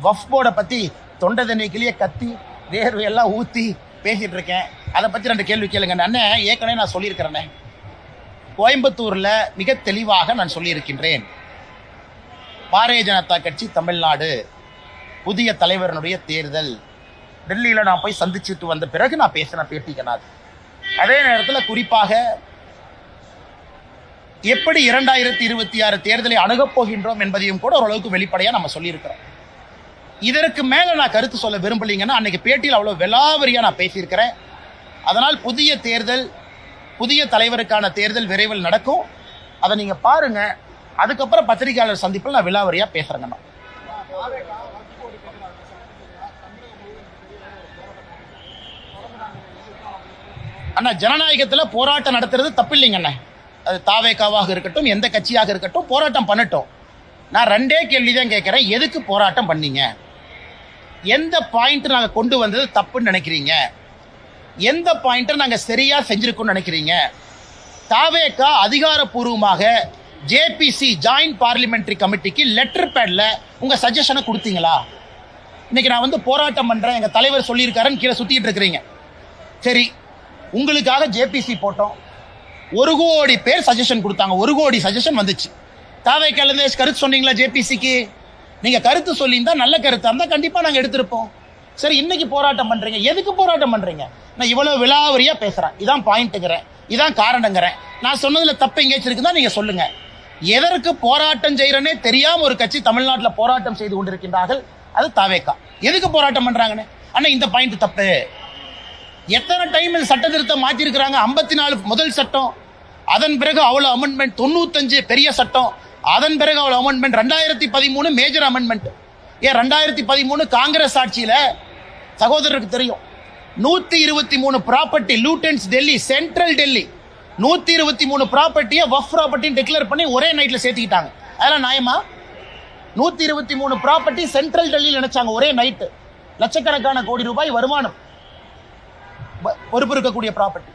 வஃப் போர்டை பற்றி தொண்டை தண்ணிக்கிலேயே கத்தி வேர்வையெல்லாம் ஊற்றி பேசிகிட்டு இருக்கேன். அதை பற்றி 2 கேள்வி கேளுங்க. அண்ணன் ஏற்கனவே நான் சொல்லியிருக்கிறேன்னே, கோயம்புத்தூரில் மிக தெளிவாக நான் சொல்லியிருக்கின்றேன். பாரதிய ஜனதா கட்சி தமிழ்நாடு புதிய தலைவரனுடைய தேர்தல் டெல்லியில் நான் போய் சந்திச்சுட்டு வந்த பிறகு நான் பேசின பேட்டிக்கனாது. அதே நேரத்தில் குறிப்பாக எப்படி 2026 தேர்தலை அணுகப் போகின்றோம் என்பதையும் கூட ஓரளவுக்கு வெளிப்படையாக நம்ம சொல்லியிருக்கிறோம். இதற்கு மேலே நான் கருத்து சொல்ல விரும்பலைங்கன்னா அன்னைக்கு பேட்டியில் அவ்வளோ விலாவரியாக நான் பேசியிருக்கிறேன். அதனால் புதிய தேர்தல், புதிய தலைவருக்கான தேர்தல் விரைவில் நடக்கும். அதை நீங்கள் பாருங்கள். அதுக்கப்புறம் பத்திரிகையாளர் சந்திப்பில் நான் விலாவரியாக பேசுகிறேங்கண்ணா. அண்ணா, ஜனநாயகத்தில் போராட்டம் நடத்துறது தப்பு இல்லைங்கண்ணே. அது தாவேகாவாக இருக்கட்டும், எந்த கட்சியாக இருக்கட்டும், போராட்டம் பண்ணட்டும். நான் 2 கேள்வி தான் கேட்குறேன். எதுக்கு போராட்டம் பண்ணீங்க? எந்த பாயிண்ட் நாங்கள் கொண்டு வந்தது தப்புன்னு நினைக்கிறீங்க? எந்த பாயிண்ட்டை நாங்கள் சரியாக செஞ்சுருக்கோன்னு நினைக்கிறீங்க? தாவேகா அதிகாரப்பூர்வமாக ஜேபிசி ஜாயின்ட் பார்லிமெண்ட்ரி கமிட்டிக்கு லெட்டர் பேடில் உங்கள் சஜஷனை கொடுத்தீங்களா? இன்னைக்கு நான் போராட்டம் பண்ணுறேன், எங்கள் தலைவர் சொல்லியிருக்காருன்னு கீழே சுற்றிட்டு இருக்கிறீங்க. சரி, உங்களுக்காக ஜேபிசி போட்டோம். 1 கோடி பேர் சஜஷன் கொடுத்தாங்க. 1 கோடி சஜஷன் வந்துச்சு. தாவேக்காலேருந்து கருத்து சொன்னீங்களா ஜேபிசிக்கு? நீங்கள் கருத்து சொல்லியிருந்தா, நல்ல கருத்தாக இருந்தால் கண்டிப்பாக நாங்கள் எடுத்திருப்போம். சரி, இன்னைக்கு போராட்டம் பண்ணுறீங்க. எதுக்கு போராட்டம் பண்ணுறீங்க? நான் இவ்வளோ விலாவரியாக பேசுகிறேன். இதான் பாயிண்ட்டுங்கிறேன், இதான் காரணங்கிறேன். நான் சொன்னதில் தப்பு எங்கேயாச்சும் இருக்குதா நீங்கள் சொல்லுங்கள். எதற்கு போராட்டம் செய்கிறேன்னே தெரியாமல் ஒரு கட்சி தமிழ்நாட்டில் போராட்டம் செய்து கொண்டிருக்கின்றார்கள். அது தாவேக்கா. எதுக்கு போராட்டம் பண்ணுறாங்கன்னு ஆனால் இந்த பாயிண்ட் தப்பு. எத்தனை டைம் இந்த சட்ட திருத்தம் மாற்றிருக்கிறாங்க? 54 முதல் சட்டம், அதன் பிறகு அவ்வளோ அமெண்ட்மெண்ட், 95 பெரிய சட்டம், அதன் பிறகு அவ்வளோ அமெண்ட்மெண்ட், 2013 மேஜர் அமெண்ட்மெண்ட். ஏன் 2013 காங்கிரஸ் ஆட்சியில் சகோதரருக்கு தெரியும், 123 ப்ராப்பர்ட்டி லூட்டன்ஸ் டெல்லி, சென்ட்ரல் டெல்லி 123 ப்ராப்பர்ட்டியை வஃப் ப்ராப்பர்ட்டின்னு டிக்ளேர் பண்ணி ஒரே நைட்டில் சேர்த்துக்கிட்டாங்க. அதெல்லாம் நியாயமா? 123 ப்ராப்பர்ட்டி சென்ட்ரல் டெல்லியில் நினைச்சாங்க ஒரே நைட்டு. லட்சக்கணக்கான கோடி ரூபாய் வருமானம் பொறுப்பு இருக்கக்கூடிய ப்ராப்பர்ட்டி.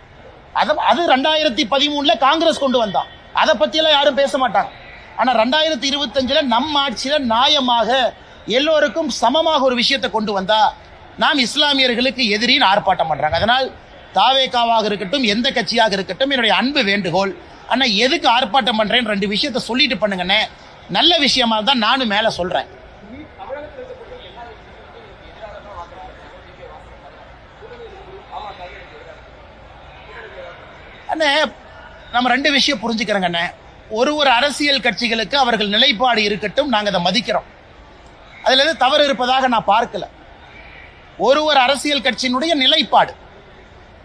அது 2013 காங்கிரஸ் கொண்டு வந்தான். அதை பற்றியெல்லாம் யாரும் பேச மாட்டாங்க. ஆனால் 2025 நம் ஆட்சியில் நியாயமாக எல்லோருக்கும் சமமாக ஒரு விஷயத்தை கொண்டு வந்தா நாம் இஸ்லாமியர்களுக்கு எதிரின்னு ஆர்ப்பாட்டம் பண்றாங்க. அதனால் தாவேகாவாக இருக்கட்டும், எந்த கட்சியாக இருக்கட்டும், என்னுடைய அன்பு வேண்டுகோள், அண்ணா எதுக்கு ஆர்ப்பாட்டம் பண்றேன்னு 2 விஷயத்தை சொல்லிட்டு பண்ணுங்கண்ணே. நல்ல விஷயமா தான் நானும் மேலே சொல்றேன். அண்ணே, நம்ம 2 விஷயம் புரிஞ்சுக்கிறோங்க அண்ணே. ஒரு அரசியல் கட்சிகளுக்கு அவர்கள் நிலைப்பாடு இருக்கட்டும், நாங்கள் அதை மதிக்கிறோம். அதில் எது தவறு இருப்பதாக நான் பார்க்கல. ஒரு அரசியல் கட்சியினுடைய நிலைப்பாடு,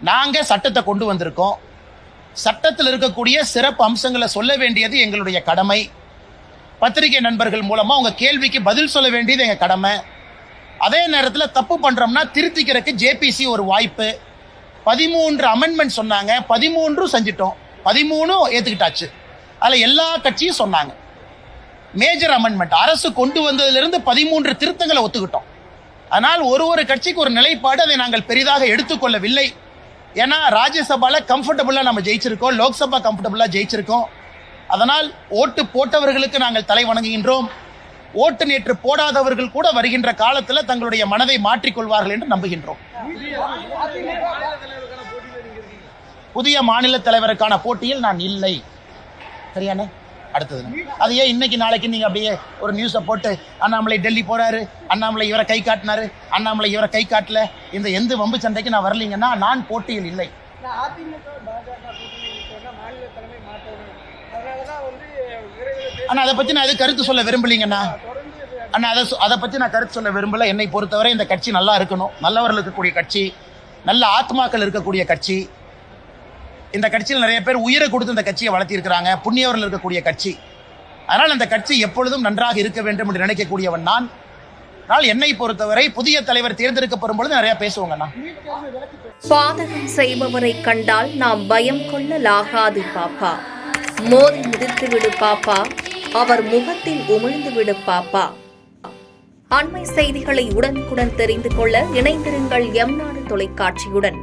நாங்கள் சட்டத்தை கொண்டு வந்திருக்கோம், சட்டத்தில் இருக்கக்கூடிய சிறப்பு அம்சங்களை சொல்ல வேண்டியது எங்களுடைய கடமை. பத்திரிகை நண்பர்கள் மூலமாக உங்கள் கேள்விக்கு பதில் சொல்ல வேண்டியது எங்கள் கடமை. அதே நேரத்தில் தப்பு பண்ணுறோம்னா திருத்திக்கிறதுக்கு ஜேபிசி ஒரு வாய்ப்பு. 13 அமெண்ட்மெண்ட் சொன்னாங்க, 13 செஞ்சிட்டோம், 13 ஏற்றுக்கிட்டாச்சு. அதில் எல்லா கட்சியும் சொன்னாங்க. மேஜர் அமெண்ட்மெண்ட் அரசு கொண்டு வந்ததிலிருந்து 13 திருத்தங்களை ஒத்துக்கிட்டோம். ஆனால் ஒரு கட்சிக்கு ஒரு நிலைப்பாடு, அதை நாங்கள் பெரிதாக எடுத்துக்கொள்ளவில்லை. ஏன்னா ராஜ்யசபாவில் கம்ஃபர்டபுளாக நம்ம ஜெயிச்சிருக்கோம், லோக்சபா கம்ஃபர்டபுளாக ஜெயிச்சிருக்கோம். அதனால் ஓட்டு போட்டவர்களுக்கு நாங்கள் தலை வணங்குகின்றோம். ஓட்டு நேற்று போடாதவர்கள் கூட வருகின்ற காலத்தில் தங்களுடைய மனதை மாற்றிக்கொள்வார்கள் என்று நம்புகின்றோம். புதிய மாநில தலைவருக்கான போட்டியில் நான் இல்லை. சரியானே? அடுத்தது அது ஏன் இன்னைக்கு நாளைக்கு நீங்க அப்படியே ஒரு நியூஸை போட்டு அண்ணாமலை டெல்லி போறாரு, அண்ணாமலை இவரை கை காட்டினாரு, அண்ணாமலை இவரை கை காட்டல, இந்த எந்த வம்பு சண்டைக்கு நான் வரலீங்கன்னா நான் போட்டியில் இல்லை. அண்ணா அதை பற்றி நான் எது கருத்து சொல்ல விரும்பலீங்கண்ணா. அண்ணா அதை பற்றி நான் கருத்து சொல்ல விரும்பல. என்னை பொறுத்தவரை இந்த கட்சி நல்லா இருக்கணும், நல்லவர்கள் இருக்கக்கூடிய கட்சி, நல்ல ஆத்மாக்கள் இருக்கக்கூடிய கட்சி. இந்த கட்சியில் நிறைய பேர் உயிரை கொடுத்து இந்த கட்சியை வளர்த்திருக்கிறாங்க, புண்ணியவர்கள் இருக்கக்கூடிய கட்சி. அதனால் அந்த கட்சி எப்பொழுதும் நன்றாக இருக்க வேண்டும் என்று நினைக்கக்கூடியவன் நான். ஆனால் என்னை பொறுத்தவரை புதிய தலைவர் தேர்ந்தெடுக்கப்படும் பொழுது நிறைய பேசுவாங்கண்ணா. பாதகம் செய்பவரை கண்டால் நாம் பயம் கொள்ளலாகாது பாப்பா. மோதி மிதித்து விடு பாப்பா, அவர் முகத்தில் உமிழ்ந்து விடு பாப்பா. அண்மை செய்திகளை உடனுக்குடன் தெரிந்து கொள்ள இணைந்திருங்கள் எம் நாடு தொலைக்காட்சியுடன்.